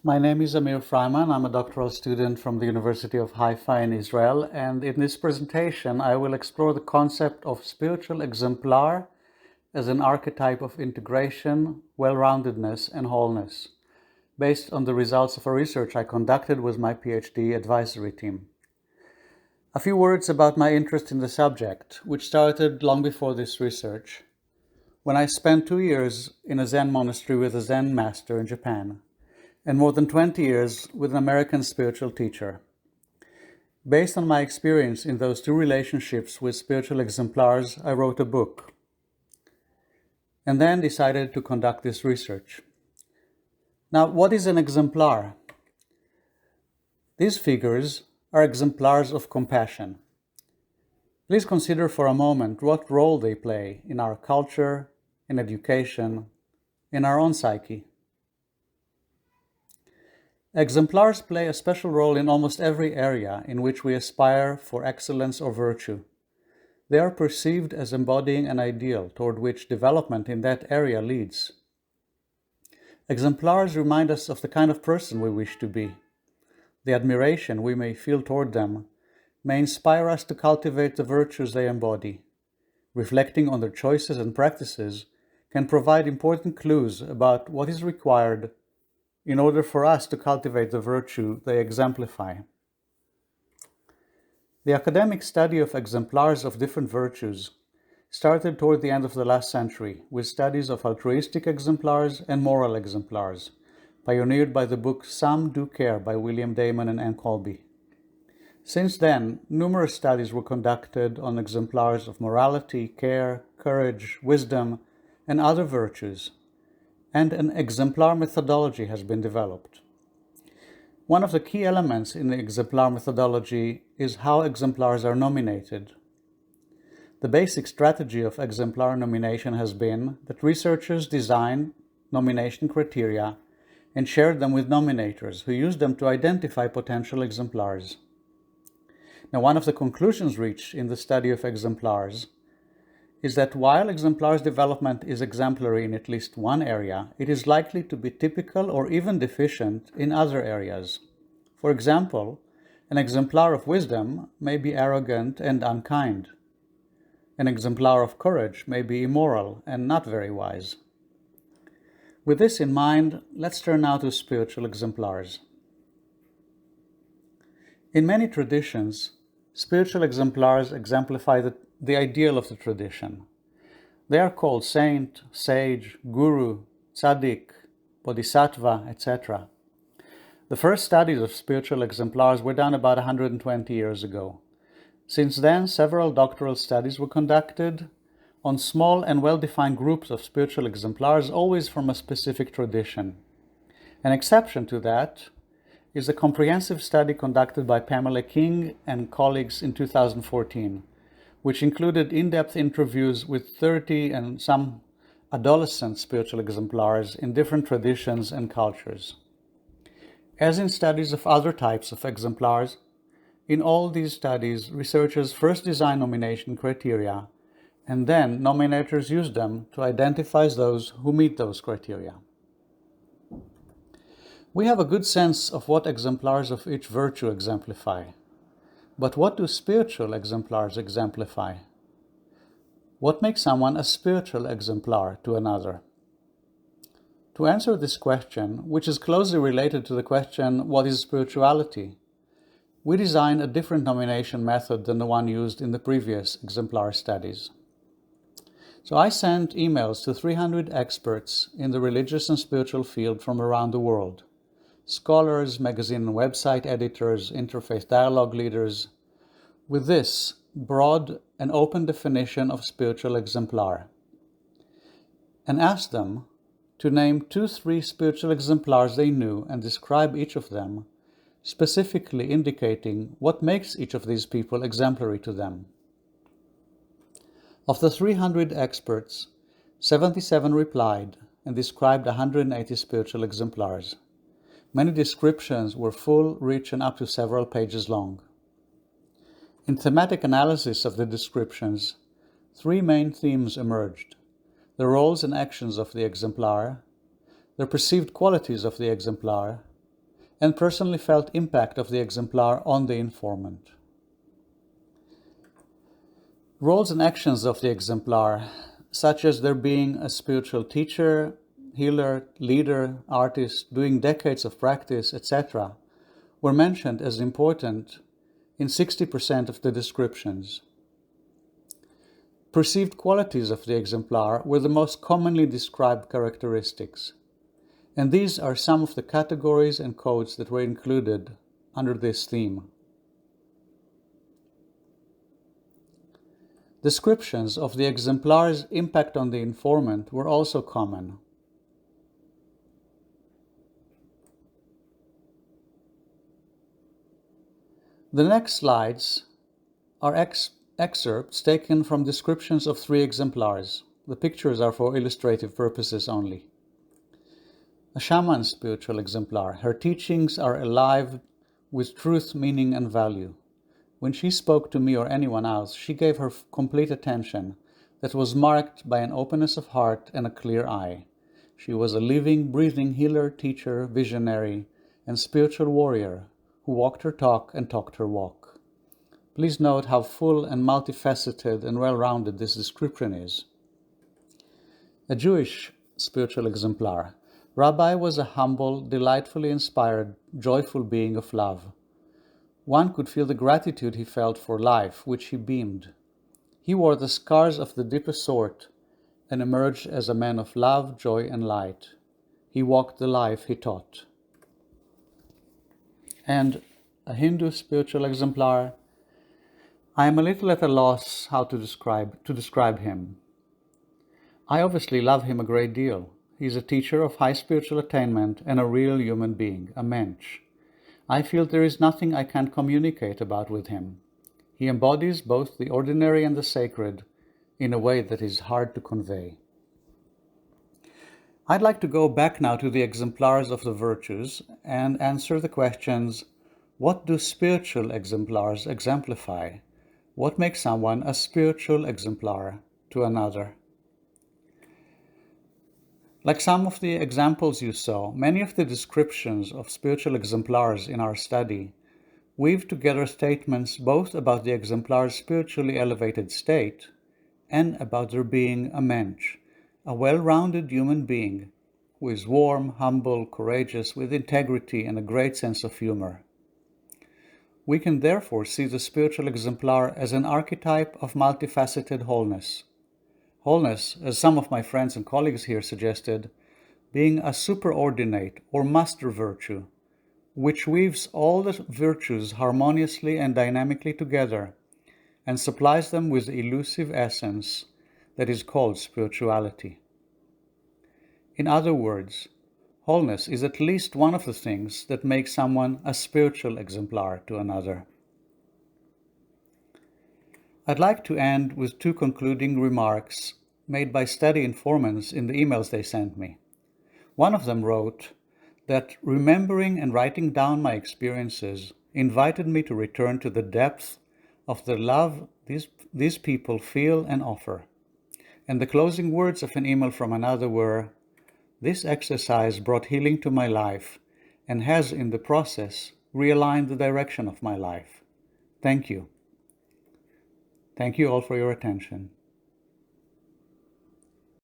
My name is Amir Freiman. I'm a doctoral student from the University of Haifa in Israel, and in this presentation I will explore the concept of spiritual exemplar as an archetype of integration, well-roundedness, and wholeness, based on the results of a research I conducted with my PhD advisory team. A few words about my interest in the subject, which started long before this research, when I spent 2 years in a Zen monastery with a Zen master in Japan, and more than 20 years with an American spiritual teacher. Based on my experience in those two relationships with spiritual exemplars, I wrote a book, and then decided to conduct this research. Now, what is an exemplar? These figures are exemplars of compassion. Please consider for a moment what role they play in our culture, in education, in our own psyche. Exemplars play a special role in almost every area in which we aspire for excellence or virtue. They are perceived as embodying an ideal toward which development in that area leads. Exemplars remind us of the kind of person we wish to be. The admiration we may feel toward them may inspire us to cultivate the virtues they embody. Reflecting on their choices and practices can provide important clues about what is required in order for us to cultivate the virtue they exemplify. The academic study of exemplars of different virtues started toward the end of the last century with studies of altruistic exemplars and moral exemplars, pioneered by the book Some Do Care by William Damon and Ann Colby. Since then, numerous studies were conducted on exemplars of morality, care, courage, wisdom, and other virtues, and an exemplar methodology has been developed. One of the key elements in the exemplar methodology is how exemplars are nominated. The basic strategy of exemplar nomination has been that researchers design nomination criteria and share them with nominators who use them to identify potential exemplars. Now, one of the conclusions reached in the study of exemplars is that while exemplars' development is exemplary in at least one area, it is likely to be typical or even deficient in other areas. For example, an exemplar of wisdom may be arrogant and unkind. An exemplar of courage may be immoral and not very wise. With this in mind, let's turn now to spiritual exemplars. In many traditions, spiritual exemplars exemplify the ideal of the tradition. They are called saint, sage, guru, tzaddik, bodhisattva, etc. The first studies of spiritual exemplars were done about 120 years ago. Since then, several doctoral studies were conducted on small and well-defined groups of spiritual exemplars, always from a specific tradition. An exception to that is a comprehensive study conducted by Pamela King and colleagues in 2014, which included in-depth interviews with 30 and some adolescent spiritual exemplars in different traditions and cultures. As in studies of other types of exemplars, in all these studies, researchers first design nomination criteria, and then nominators use them to identify those who meet those criteria. We have a good sense of what exemplars of each virtue exemplify. But what do spiritual exemplars exemplify? What makes someone a spiritual exemplar to another? To answer this question, which is closely related to the question, what is spirituality? We designed a different nomination method than the one used in the previous exemplar studies. So I sent emails to 300 experts in the religious and spiritual field from around the world. Scholars, magazine and website editors, interfaith dialogue leaders, with this broad and open definition of spiritual exemplar, and asked them to name 2-3 spiritual exemplars they knew and describe each of them, specifically indicating what makes each of these people exemplary to them. Of the 300 experts, 77 replied and described 180 spiritual exemplars. Many descriptions were full, rich, and up to several pages long. In thematic analysis of the descriptions, 3 main themes emerged: the roles and actions of the exemplar, the perceived qualities of the exemplar, and personally felt impact of the exemplar on the informant. Roles and actions of the exemplar, such as there being a spiritual teacher, healer, leader, artist, doing decades of practice, etc., were mentioned as important in 60% of the descriptions. Perceived qualities of the exemplar were the most commonly described characteristics, and these are some of the categories and codes that were included under this theme. Descriptions of the exemplar's impact on the informant were also common. The next slides are excerpts taken from descriptions of 3 exemplars. The pictures are for illustrative purposes only. A shaman spiritual exemplar. Her teachings are alive with truth, meaning, and value. When she spoke to me or anyone else, she gave her complete attention that was marked by an openness of heart and a clear eye. She was a living, breathing healer, teacher, visionary, and spiritual warrior who walked her talk and talked her walk. Please note how full and multifaceted and well-rounded this description is. A Jewish spiritual exemplar. Rabbi was a humble, delightfully inspired, joyful being of love. One could feel the gratitude he felt for life, which he beamed. He wore the scars of the deepest sort and emerged as a man of love, joy, and light. He walked the life he taught. And a Hindu spiritual exemplar. I am a little at a loss how to describe him. I obviously love him a great deal. He is a teacher of high spiritual attainment and a real human being, a mensch. I feel there is nothing I can't communicate about with him. He embodies both the ordinary and the sacred in a way that is hard to convey. I'd like to go back now to the exemplars of the virtues and answer the questions: what do spiritual exemplars exemplify? What makes someone a spiritual exemplar to another? Like some of the examples you saw, many of the descriptions of spiritual exemplars in our study weave together statements both about the exemplar's spiritually elevated state and about their being a mensch, a well-rounded human being who is warm, humble, courageous, with integrity and a great sense of humor. We can therefore see the spiritual exemplar as an archetype of multifaceted wholeness. Wholeness, as some of my friends and colleagues here suggested, being a superordinate or master virtue, which weaves all the virtues harmoniously and dynamically together and supplies them with the elusive essence that is called spirituality. In other words, wholeness is at least one of the things that makes someone a spiritual exemplar to another. I'd like to end with 2 concluding remarks made by study informants in the emails they sent me. One of them wrote that remembering and writing down my experiences invited me to return to the depth of the love these people feel and offer. And the closing words of an email from another were, "This exercise brought healing to my life and has, in the process, realigned the direction of my life. Thank you." Thank you all for your attention.